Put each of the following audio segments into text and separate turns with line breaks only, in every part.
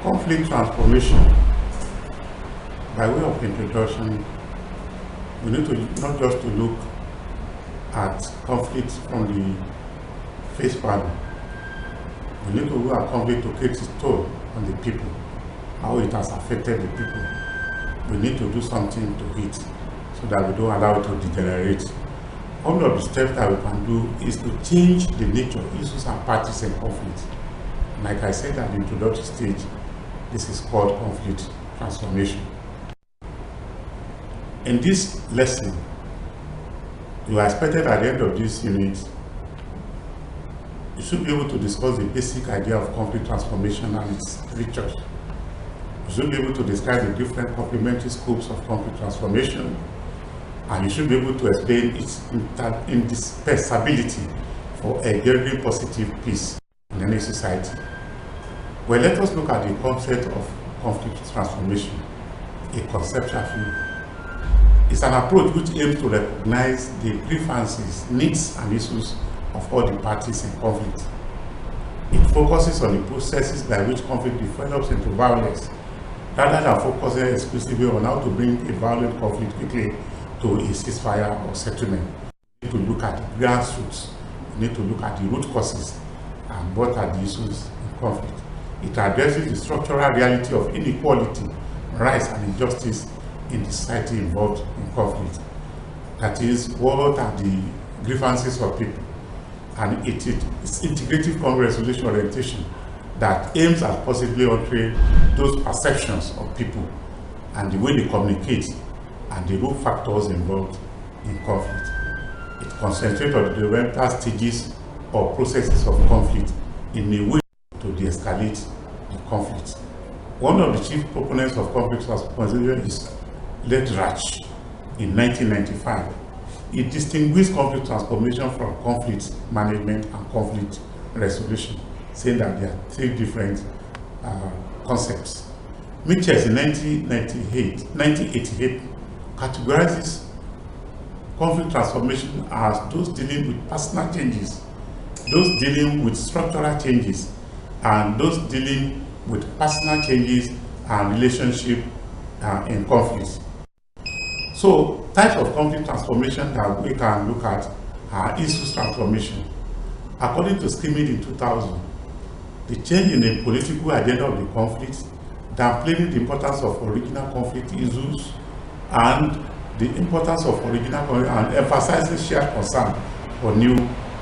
Conflict transformation. By way of introduction, we need to not just to look at conflict from the face value. We need to look at conflict to take its toll on the people, how it has affected the people. We need to do something to it so that we don't allow it to degenerate. One of the steps that we can do is to change the nature of issues and parties in conflict. Like I said at the introductory stage, this is called conflict transformation. In this lesson, you are expected at the end of this unit, you should be able to discuss the basic idea of conflict transformation and its features. You should be able to describe the different complementary scopes of conflict transformation, and you should be able to explain its indispensability for a very positive peace in any society. Well, let us look at the concept of conflict transformation, a conceptual field. It's an approach which aims to recognize the grievances, needs, and issues of all the parties in conflict. It focuses on the processes by which conflict develops into violence, rather than focusing exclusively on how to bring a violent conflict quickly to a ceasefire or settlement. We need to look at the grassroots, we need to look at the root causes and what are the issues in conflict. It addresses the structural reality of inequality, rights, and injustice in the society involved in conflict. That is, what are the grievances of people? And it's integrative conflict resolution orientation that aims at possibly altering those perceptions of people and the way they communicate and the root factors involved in conflict. It concentrates on the developmental stages or processes of conflict in a way to de-escalate the conflict. One of the chief proponents of conflict transformation is Ledratch in 1995. It distinguished conflict transformation from conflict management and conflict resolution, saying that there are three different concepts. Mitchell in 1988 categorizes conflict transformation as those dealing with personal changes, those dealing with structural changes, and those dealing with personal changes and relationship in conflict. So, types of conflict transformation that we can look at are issues transformation. According to Schmidt in 2000, the change in the political agenda of the conflict, downplaying the importance of original conflict issues and the importance of original conflict, and emphasizing shared concern for new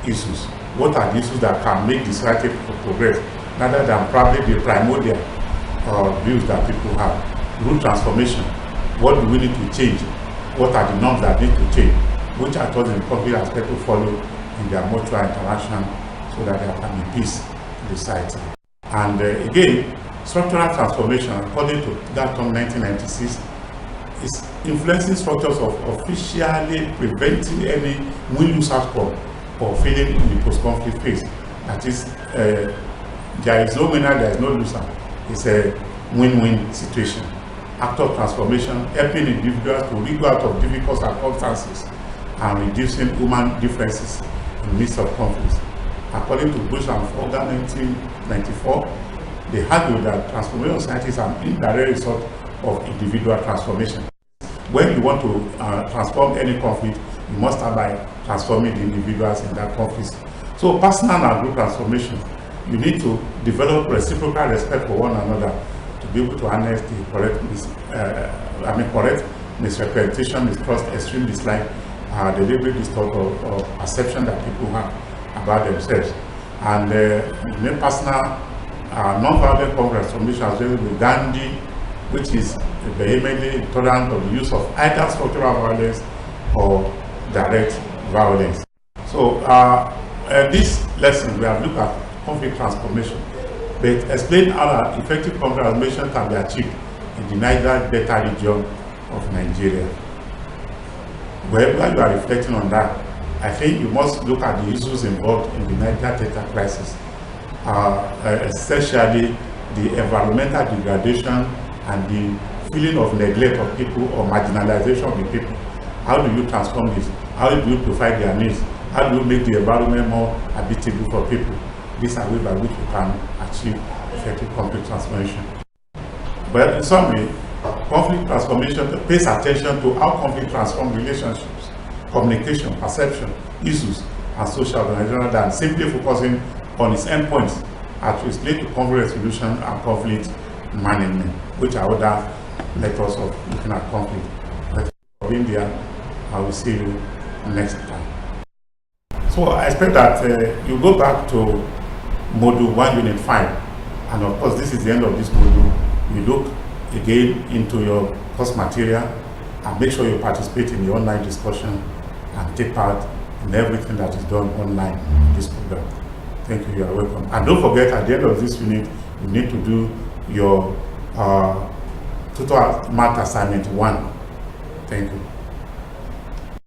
issues. What are the issues that can make the society progress, rather than probably the primordial views that people have? Root transformation. What do we need to change? What are the norms that need to change? Which actors in conflict aspect to follow in their mutual interaction so that there can be peace in the society? And again, structural transformation, according to that term 1996, is influencing structures of officially preventing any win-lose outcome or failing in the post-conflict phase. That is, there is no winner, there is no loser. It's a win-win situation. Act of transformation, helping individuals to wriggle out of difficult circumstances and reducing human differences in the midst of conflicts. According to Bush and Fogler 1994, they argue that transformation of society is an indirect result of individual transformation. When you want to transform any conflict, you must start by transforming the individuals in that conflict. So personal and group transformation, you need to develop reciprocal respect for one another to be able to harness the correct misrepresentation, mistrust, extreme dislike, deliberate distort or perception that people have about themselves. And the personal non-violent conflict transformation as well with Gandhi, which is vehemently intolerant of the use of either structural violence or direct violence. So this lesson we have looked at conflict transformation, but explain how effective conflict transformation can be achieved in the Niger Delta region of Nigeria. Well, while you are reflecting on that, I think you must look at the issues involved in the Niger Delta crisis, essentially the environmental degradation and the feeling of neglect of people or marginalization of the people. How do you transform this? How do you provide their needs? How do you make the environment more habitable for people? These are ways by which we can achieve effective conflict transformation. But in summary, conflict transformation pays attention to how conflict transforms relationships, communication, perception, issues, and social organization than simply focusing on its endpoints as it relates to conflict resolution and conflict management, which are other methods of looking at conflict. But for India, I will see you next time. So I expect that you go back to Module 1, Unit 5, and of course this is the end of this module. You look again into your course material and make sure you participate in the online discussion and take part in everything that is done online in this program. Thank you, you are welcome. And don't forget, at the end of this unit, you need to do your total math assignment 1. Thank you.